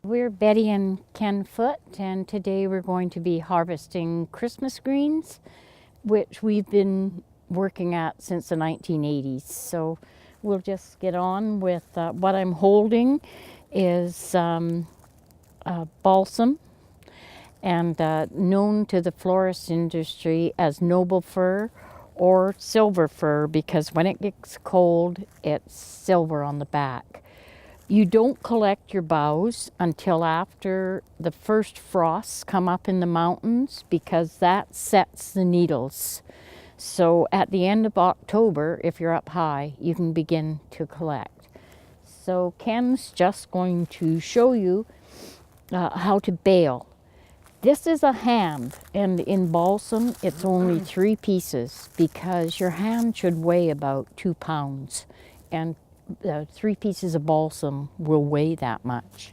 We're Betty and Ken Foote, and today we're going to be harvesting Christmas greens, which we've been working at since the 1980s. So we'll just get on with what I'm holding is balsam, and known to the florist industry as noble fir or silver fir, because when it gets cold, it's silver on the back. You don't collect your boughs until after the first frosts come up in the mountains, because that sets the needles. So at the end of October, if you're up high, you can begin to collect. So Ken's just going to show you how to bale. This is a hand, and in balsam it's only 3 pieces, because your hand should weigh about 2 pounds, and 3 pieces of balsam will weigh that much.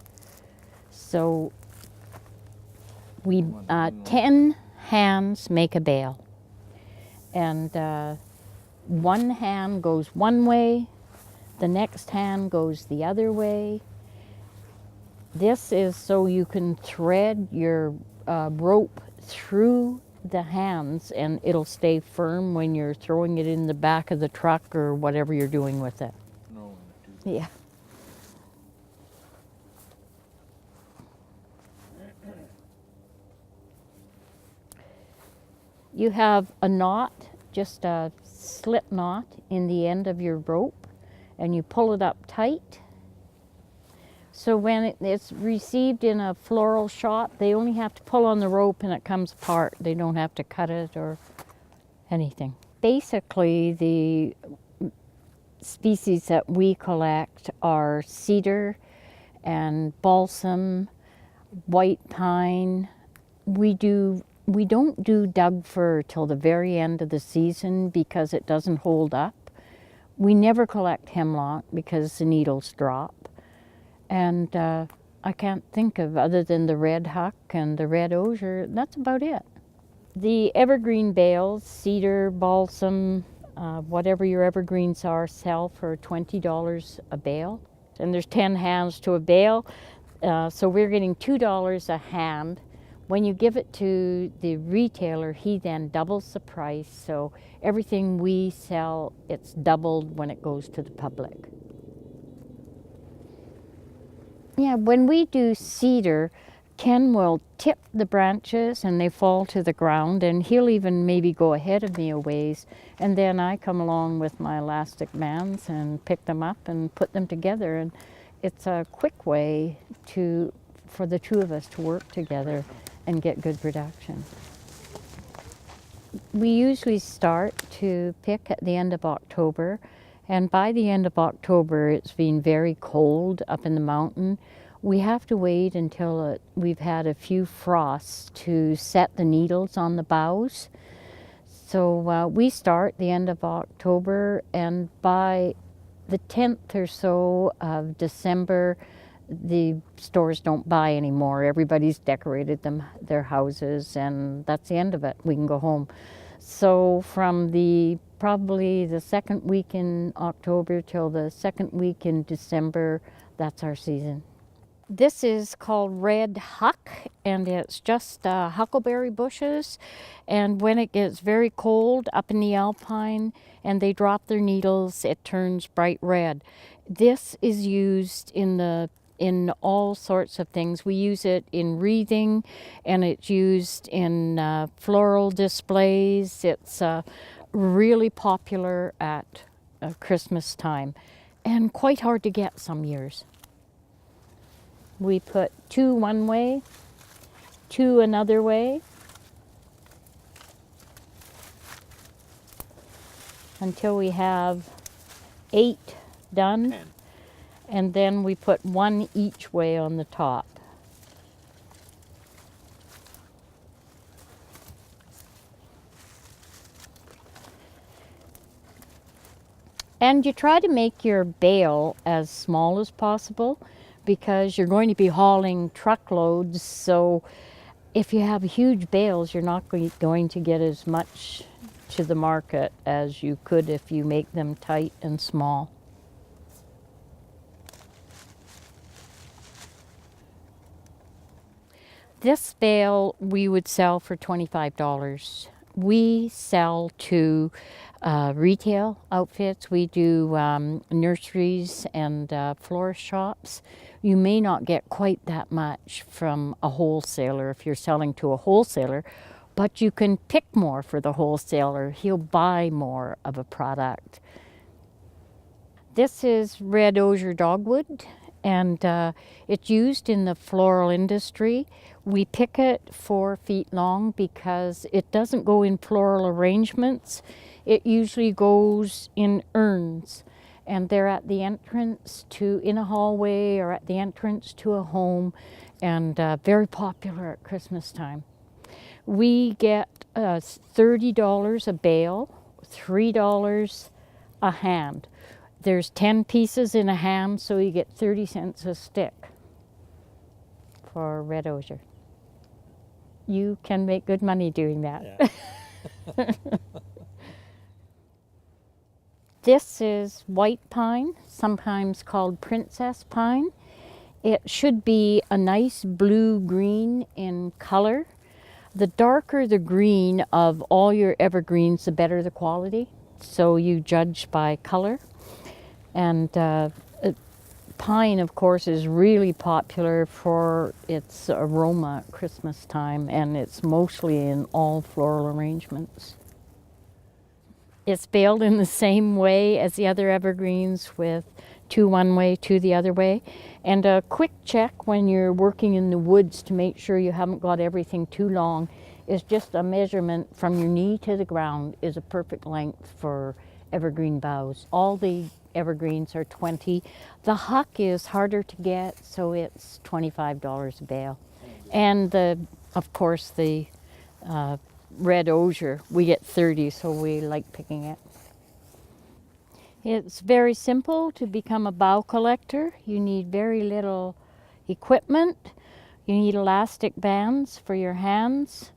So we 10 hands make a bale, and one hand goes one way, the next hand goes the other way. This is so you can thread your rope through the hands, and it'll stay firm when you're throwing it in the back of the truck or whatever you're doing with it. Yeah. You have a knot, just a slip knot in the end of your rope, and you pull it up tight. So when it's received in a floral shot, they only have to pull on the rope and it comes apart. They don't have to cut it or anything. Basically, the species that we collect are cedar and balsam, white pine. We don't do Doug fir till the very end of the season because it doesn't hold up. We never collect hemlock because the needles drop. And I can't think of, other than the red huck and the red osier, that's about it. The evergreen bales, cedar, balsam, whatever your evergreens are, sell for $20 a bale. And there's 10 hands to a bale, so we're getting $2 a hand. When you give it to the retailer, he then doubles the price, so everything we sell, it's doubled when it goes to the public. Yeah, when we do cedar, Ken will tip the branches and they fall to the ground, and he'll even maybe go ahead of me a ways, and then I come along with my elastic bands and pick them up and put them together, and it's a quick way for the two of us to work together and get good production. We usually start to pick at the end of October, and by the end of October it's been very cold up in the mountain. We have to wait until we've had a few frosts to set the needles on the boughs. So we start the end of October, and by the 10th or so of December, the stores don't buy anymore. Everybody's decorated their houses, and that's the end of it. We can go home. So from probably the second week in October till the second week in December, that's our season. This is called red huck, and it's just huckleberry bushes. And when it gets very cold up in the alpine and they drop their needles, it turns bright red. This is used in all sorts of things. We use it in wreathing, and it's used in floral displays. It's really popular at Christmas time, and quite hard to get some years. We put 2 one way, 2 another way, until we have 8 done. 10. And then we put 1 each way on the top. And you try to make your bale as small as possible, because you're going to be hauling truckloads. So if you have huge bales, you're not going to get as much to the market as you could if you make them tight and small. This bale we would sell for $25. We sell to retail outfits. We do nurseries and florist shops. You may not get quite that much from a wholesaler if you're selling to a wholesaler, but you can pick more for the wholesaler. He'll buy more of a product. This is red osier dogwood, and it's used in the floral industry. We pick it 4 feet long because it doesn't go in floral arrangements. It usually goes in urns, and they're at the entrance to, in a hallway or at the entrance to a home, and very popular at Christmas time. We get $30 a bale, $3 a hand. There's 10 pieces in a hand, so you get 30 cents a stick for red osier. You can make good money doing that. Yeah. This is white pine, sometimes called princess pine. It should be a nice blue-green in color. The darker the green of all your evergreens, the better the quality. So you judge by color. And pine, of course, is really popular for its aroma at Christmas time, and it's mostly in all floral arrangements. It's baled in the same way as the other evergreens, with 2 one way, 2 the other way. And a quick check when you're working in the woods to make sure you haven't got everything too long is just a measurement from your knee to the ground is a perfect length for evergreen boughs. All the evergreens are 20. The huck is harder to get, so it's $25 a bale. And of course the red osier, we get 30, so we like picking it. It's very simple to become a bough collector. You need very little equipment. You need elastic bands for your hands.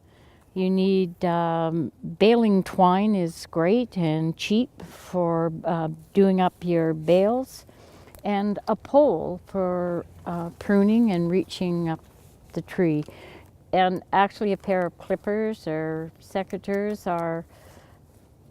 You need baling twine is great and cheap for doing up your bales, and a pole for pruning and reaching up the tree. And actually a pair of clippers or secateurs are,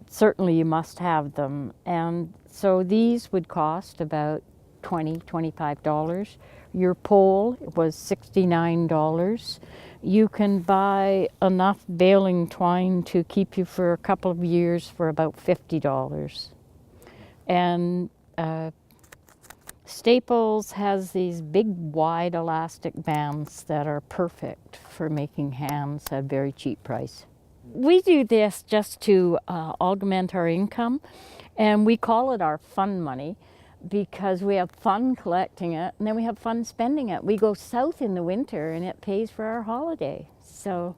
certainly you must have them. And so these would cost about $20, $25. Your pole was $69. You can buy enough baling twine to keep you for a couple of years for about $50. And Staples has these big wide elastic bands that are perfect for making hands at a very cheap price. We do this just to augment our income, and we call it our fun money because we have fun collecting it and then we have fun spending it. We go south in the winter and it pays for our holiday. So